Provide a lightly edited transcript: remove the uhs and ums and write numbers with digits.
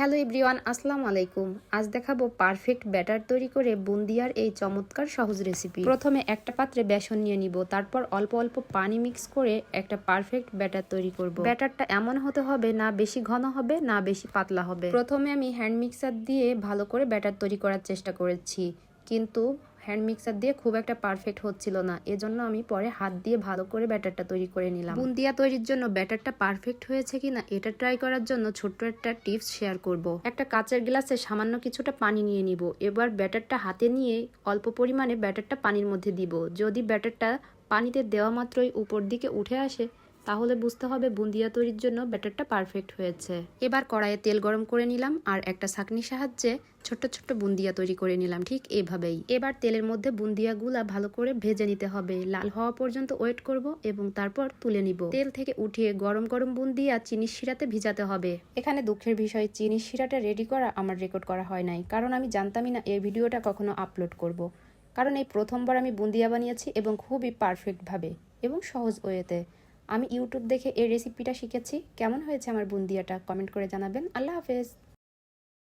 Hello everyone, আসসালামু আলাইকুম। আজ দেখাবো পারফেক্ট ব্যাটার তৈরি করে বুন্দিয়ার এই চমৎকার সহজ রেসিপি। প্রথমে একটা পাত্রে বেসন নিয়ে নিব, তারপর অল্প অল্প পানি মিক্স করে একটা পারফেক্ট ব্যাটার তৈরি করব। ব্যাটারটা এমন হতে হবে না বেশি ঘন হবে না বেশি পাতলা হবে। প্রথমে আমি হ্যান্ড মিক্সার দিয়ে ভালো করে ব্যাটার তৈরি করার চেষ্টা করেছি, কিন্তু হ্যান্ড মিক্সার দিয়ে খুব একটা পারফেক্ট হচ্ছিল না। এজন্য আমি পরে হাত দিয়ে ভালো করে ব্যাটারটা তৈরি করে নিলাম। বুন্দিয়া তৈরির জন্য ব্যাটারটা পারফেক্ট হয়েছে কিনা এটা ট্রাই করার জন্য ছোট্ট একটা টিপস শেয়ার করব। একটা কাচের গ্লাসে সামান্য কিছুটা পানি নিয়ে নিব। এবার ব্যাটারটা হাতে নিয়ে অল্প পরিমাণে ব্যাটারটা পানির মধ্যে দিব। যদি ব্যাটারটা পানিতে দেওয়া মাত্রই উপর দিকে উঠে আসে, তাহলে বুঝতে হবে বুন্দিয়া তৈরির জন্য ব্যাটারটা পারফেক্ট হয়েছে। এবার কড়াইয়ে তেল গরম করে নিলাম আর একটা ছাঁকনির সাহায্যে ছোট্ট ছোট্ট বুন্দিয়া তৈরি করে নিলাম, ঠিক এইভাবেই। এবার তেলের মধ্যে বুন্দিয়াগুলা ভালো করে ভেজে নিতে হবে। লাল হওয়া পর্যন্ত ওয়েট করব এবং তারপর তুলে নিব। তেল থেকে উঠিয়ে গরম গরম বুন্দিয়া চিনির শিরাতে ভিজাতে হবে। এখানে দুঃখের বিষয়, চিনির শিরাটা রেডি করা আমার রেকর্ড করা হয় নাই, কারণ আমি জানতামই না এই ভিডিওটা কখনো আপলোড করব। কারণ এই প্রথমবার আমি বুন্দিয়া বানিয়েছি এবং খুবই পারফেক্টভাবে এবং সহজ ওয়েতে। আমি ইউটিউব দেখে এই রেসিপিটা শিখেছি। কেমন হয়েছে আমার বুন্দিয়াটা কমেন্ট করে জানাবেন। আল্লাহ হাফেজ।